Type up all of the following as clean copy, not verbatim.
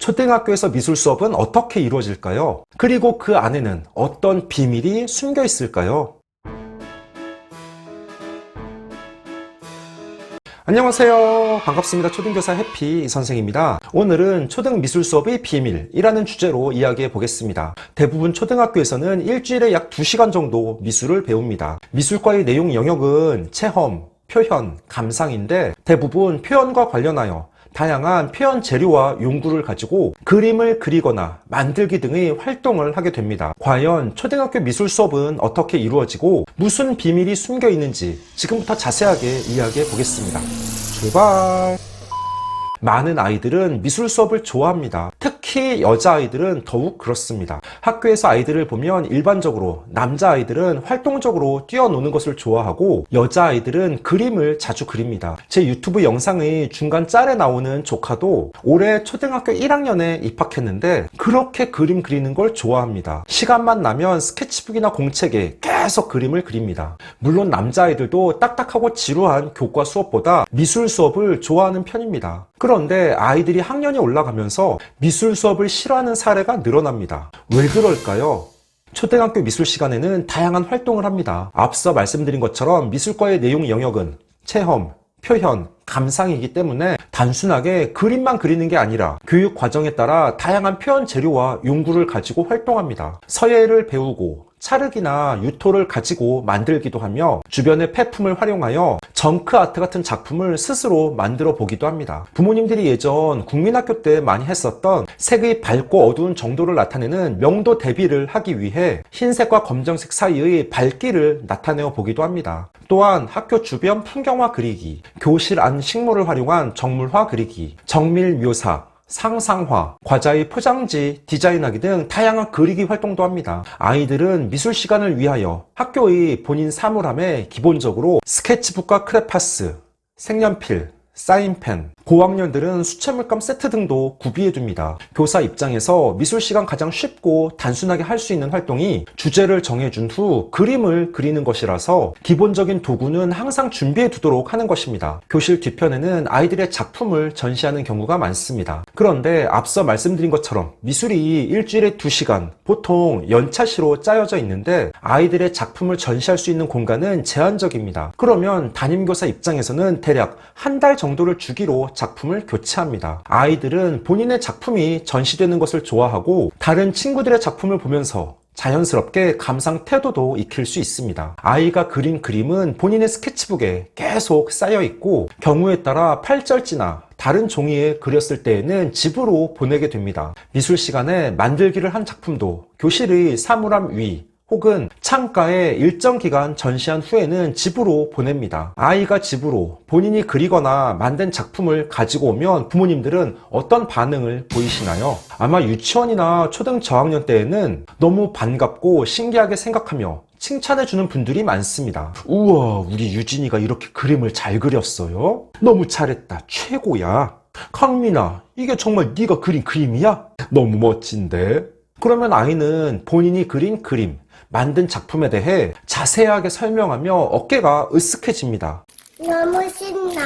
초등학교에서 미술 수업은 어떻게 이루어질까요? 그리고 그 안에는 어떤 비밀이 숨겨 있을까요? 안녕하세요. 반갑습니다. 초등교사 해피 선생입니다. 오늘은 초등 미술 수업의 비밀이라는 주제로 이야기해 보겠습니다. 대부분 초등학교에서는 일주일에 약 2시간 정도 미술을 배웁니다. 미술과의 내용 영역은 체험, 표현, 감상인데 대부분 표현과 관련하여 다양한 표현 재료와 용구를 가지고 그림을 그리거나 만들기 등의 활동을 하게 됩니다. 과연 초등학교 미술 수업은 어떻게 이루어지고 무슨 비밀이 숨겨 있는지 지금부터 자세하게 이야기해 보겠습니다. 출발! 많은 아이들은 미술 수업을 좋아합니다. 특히 여자아이들은 더욱 그렇습니다. 학교에서 아이들을 보면 일반적으로 남자아이들은 활동적으로 뛰어노는 것을 좋아하고 여자아이들은 그림을 자주 그립니다. 제 유튜브 영상의 중간 짤에 나오는 조카도 올해 초등학교 1학년에 입학했는데 그렇게 그림 그리는 걸 좋아합니다. 시간만 나면 스케치북이나 공책에 계속 그림을 그립니다. 물론 남자아이들도 딱딱하고 지루한 교과 수업보다 미술 수업을 좋아하는 편입니다. 그런데 아이들이 학년이 올라가면서 미술 수업을 싫어하는 사례가 늘어납니다. 왜 그럴까요? 초등학교 미술 시간에는 다양한 활동을 합니다. 앞서 말씀드린 것처럼 미술과의 내용 영역은 체험, 표현, 감상이기 때문에 단순하게 그림만 그리는 게 아니라 교육 과정에 따라 다양한 표현 재료와 용구를 가지고 활동합니다. 서예를 배우고 찰흙이나 유토를 가지고 만들기도 하며 주변의 폐품을 활용하여 정크 아트 같은 작품을 스스로 만들어 보기도 합니다. 부모님들이 예전 국민학교 때 많이 했었던 색의 밝고 어두운 정도를 나타내는 명도 대비를 하기 위해 흰색과 검정색 사이의 밝기를 나타내어 보기도 합니다. 또한 학교 주변 풍경화 그리기, 교실 안 식물을 활용한 정물화 그리기, 정밀 묘사, 상상화, 과자의 포장지 디자인하기 등 다양한 그리기 활동도 합니다. 아이들은 미술 시간을 위하여 학교의 본인 사물함에 기본적으로 스케치북과 크레파스, 색연필, 사인펜, 고학년들은 수채물감 세트 등도 구비해둡니다. 교사 입장에서 미술 시간 가장 쉽고 단순하게 할 수 있는 활동이 주제를 정해준 후 그림을 그리는 것이라서 기본적인 도구는 항상 준비해두도록 하는 것입니다. 교실 뒤편에는 아이들의 작품을 전시하는 경우가 많습니다. 그런데 앞서 말씀드린 것처럼 미술이 일주일에 2시간, 보통 연차시로 짜여져 있는데 아이들의 작품을 전시할 수 있는 공간은 제한적입니다. 그러면 담임교사 입장에서는 대략 한 달 정도를 주기로 작품을 교체합니다. 아이들은 본인의 작품이 전시되는 것을 좋아하고 다른 친구들의 작품을 보면서 자연스럽게 감상 태도도 익힐 수 있습니다. 아이가 그린 그림은 본인의 스케치북에 계속 쌓여 있고 경우에 따라 팔절지나 다른 종이에 그렸을 때에는 집으로 보내게 됩니다. 미술 시간에 만들기를 한 작품도 교실의 사물함 위 혹은 창가에 일정 기간 전시한 후에는 집으로 보냅니다. 아이가 집으로 본인이 그리거나 만든 작품을 가지고 오면 부모님들은 어떤 반응을 보이시나요? 아마 유치원이나 초등 저학년 때에는 너무 반갑고 신기하게 생각하며 칭찬해주는 분들이 많습니다. 우와, 우리 유진이가 이렇게 그림을 잘 그렸어요? 너무 잘했다. 최고야. 강민아, 이게 정말 네가 그린 그림이야? 너무 멋진데? 그러면 아이는 본인이 그린 그림, 만든 작품에 대해 자세하게 설명하며 어깨가 으쓱해집니다. 너무 신나.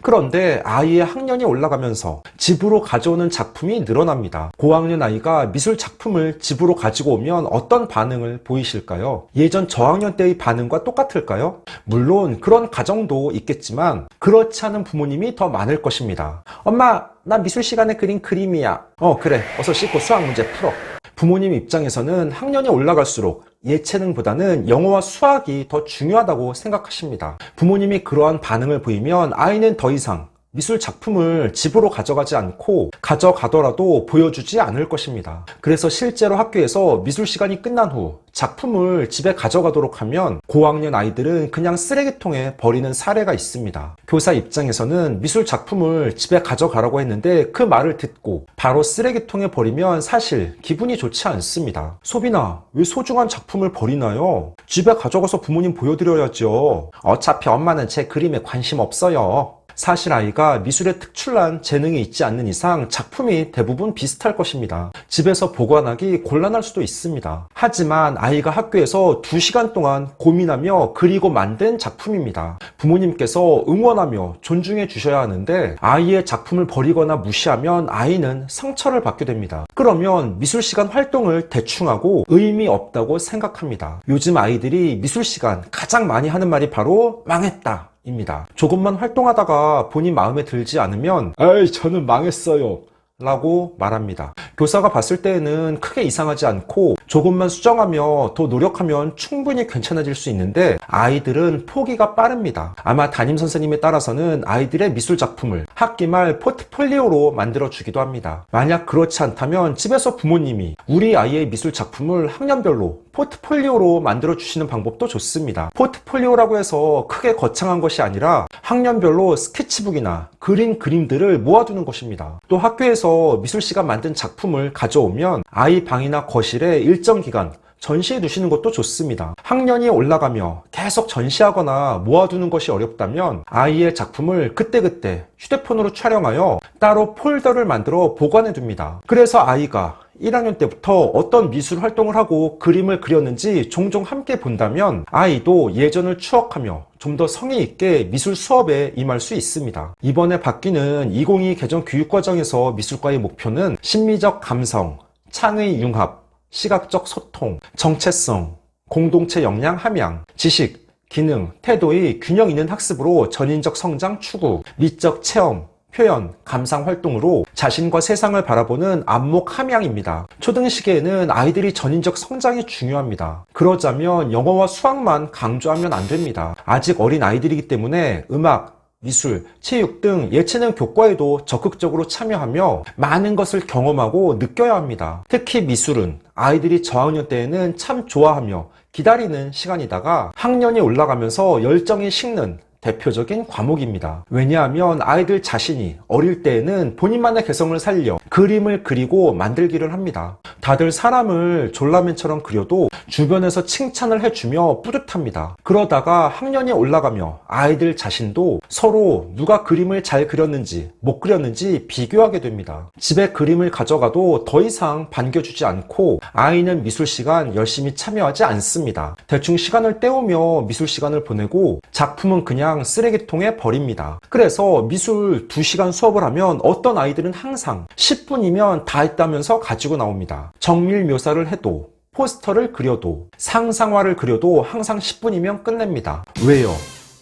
그런데 아이의 학년이 올라가면서 집으로 가져오는 작품이 늘어납니다. 고학년 아이가 미술 작품을 집으로 가지고 오면 어떤 반응을 보이실까요? 예전 저학년 때의 반응과 똑같을까요? 물론 그런 가정도 있겠지만 그렇지 않은 부모님이 더 많을 것입니다. 엄마, 나 미술 시간에 그린 그림이야. 그래, 어서 씻고 수학 문제 풀어. 부모님 입장에서는 학년이 올라갈수록 예체능보다는 영어와 수학이 더 중요하다고 생각하십니다. 부모님이 그러한 반응을 보이면 아이는 더 이상 미술 작품을 집으로 가져가지 않고 가져가더라도 보여주지 않을 것입니다. 그래서 실제로 학교에서 미술 시간이 끝난 후 작품을 집에 가져가도록 하면 고학년 아이들은 그냥 쓰레기통에 버리는 사례가 있습니다. 교사 입장에서는 미술 작품을 집에 가져가라고 했는데 그 말을 듣고 바로 쓰레기통에 버리면 사실 기분이 좋지 않습니다. 소빈아, 왜 소중한 작품을 버리나요? 집에 가져가서 부모님 보여드려야죠. 어차피 엄마는 제 그림에 관심 없어요. 사실 아이가 미술에 특출난 재능이 있지 않는 이상 작품이 대부분 비슷할 것입니다. 집에서 보관하기 곤란할 수도 있습니다. 하지만 아이가 학교에서 2시간 동안 고민하며 그리고 만든 작품입니다. 부모님께서 응원하며 존중해 주셔야 하는데 아이의 작품을 버리거나 무시하면 아이는 상처를 받게 됩니다. 그러면 미술 시간 활동을 대충 하고 의미 없다고 생각합니다. 요즘 아이들이 미술 시간 가장 많이 하는 말이 바로 망했다 입니다. 조금만 활동하다가 본인 마음에 들지 않으면 에이 저는 망했어요 라고 말합니다. 교사가 봤을 때에는 크게 이상하지 않고 조금만 수정하며 더 노력하면 충분히 괜찮아질 수 있는데 아이들은 포기가 빠릅니다. 아마 담임선생님에 따라서는 아이들의 미술 작품을 학기 말 포트폴리오로 만들어 주기도 합니다. 만약 그렇지 않다면 집에서 부모님이 우리 아이의 미술 작품을 학년별로 포트폴리오로 만들어 주시는 방법도 좋습니다. 포트폴리오라고 해서 크게 거창한 것이 아니라 학년별로 스케치북이나 그림들을 모아두는 것입니다. 또 학교에서 미술 시간 만든 작품을 가져오면 아이 방이나 거실에 일정 기간 전시해 두시는 것도 좋습니다. 학년이 올라가며 계속 전시하거나 모아두는 것이 어렵다면 아이의 작품을 그때그때 휴대폰으로 촬영하여 따로 폴더를 만들어 보관해 둡니다. 그래서 아이가 1학년 때부터 어떤 미술 활동을 하고 그림을 그렸는지 종종 함께 본다면 아이도 예전을 추억하며 좀 더 성의 있게 미술 수업에 임할 수 있습니다. 이번에 바뀌는 2022 개정 교육과정에서 미술과의 목표는 심미적 감성, 창의 융합, 시각적 소통, 정체성, 공동체 역량 함양, 지식, 기능, 태도의 균형 있는 학습으로 전인적 성장 추구, 미적 체험, 표현, 감상 활동으로 자신과 세상을 바라보는 안목 함양입니다. 초등 시기에는 아이들이 전인적 성장이 중요합니다. 그러자면 영어와 수학만 강조하면 안 됩니다. 아직 어린 아이들이기 때문에 음악, 미술, 체육 등 예체능 교과에도 적극적으로 참여하며 많은 것을 경험하고 느껴야 합니다. 특히 미술은 아이들이 저학년 때에는 참 좋아하며 기다리는 시간이다가 학년이 올라가면서 열정이 식는 대표적인 과목입니다. 왜냐하면 아이들 자신이 어릴 때에는 본인만의 개성을 살려 그림을 그리고 만들기를 합니다. 다들 사람을 졸라맨처럼 그려도 주변에서 칭찬을 해주며 뿌듯합니다. 그러다가 학년이 올라가며 아이들 자신도 서로 누가 그림을 잘 그렸는지 못 그렸는지 비교하게 됩니다. 집에 그림을 가져가도 더 이상 반겨주지 않고 아이는 미술 시간 열심히 참여하지 않습니다. 대충 시간을 때우며 미술 시간을 보내고 작품은 그냥 쓰레기통에 버립니다. 그래서 미술 2시간 수업을 하면 어떤 아이들은 항상 10분이면 다 했다면서 가지고 나옵니다. 정밀 묘사를 해도 포스터를 그려도 상상화를 그려도 항상 10분이면 끝냅니다. 왜요?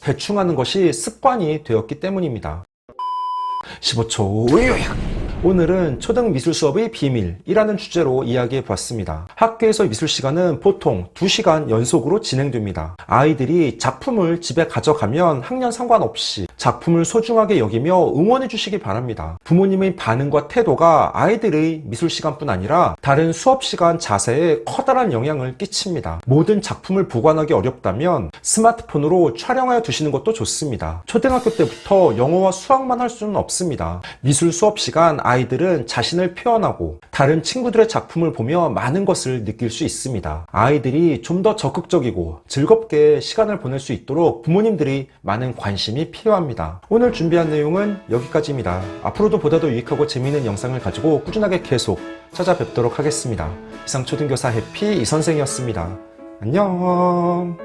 대충 하는 것이 습관이 되었기 때문입니다. 15초 요약! 오늘은 초등 미술 수업의 비밀이라는 주제로 이야기해 보았습니다. 학교에서 미술 시간은 보통 2시간 연속으로 진행됩니다. 아이들이 작품을 집에 가져가면 학년 상관없이 작품을 소중하게 여기며 응원해 주시기 바랍니다. 부모님의 반응과 태도가 아이들의 미술 시간뿐 아니라 다른 수업 시간 자세에 커다란 영향을 끼칩니다. 모든 작품을 보관하기 어렵다면 스마트폰으로 촬영하여 두시는 것도 좋습니다. 초등학교 때부터 영어와 수학만 할 수는 없습니다. 미술 수업 시간 아이들은 자신을 표현하고 다른 친구들의 작품을 보며 많은 것을 느낄 수 있습니다. 아이들이 좀 더 적극적이고 즐겁게 시간을 보낼 수 있도록 부모님들이 많은 관심이 필요합니다. 오늘 준비한 내용은 여기까지입니다. 앞으로도 보다 더 유익하고 재미있는 영상을 가지고 꾸준하게 계속 찾아뵙도록 하겠습니다. 이상 초등교사 해피 이선생이었습니다. 안녕.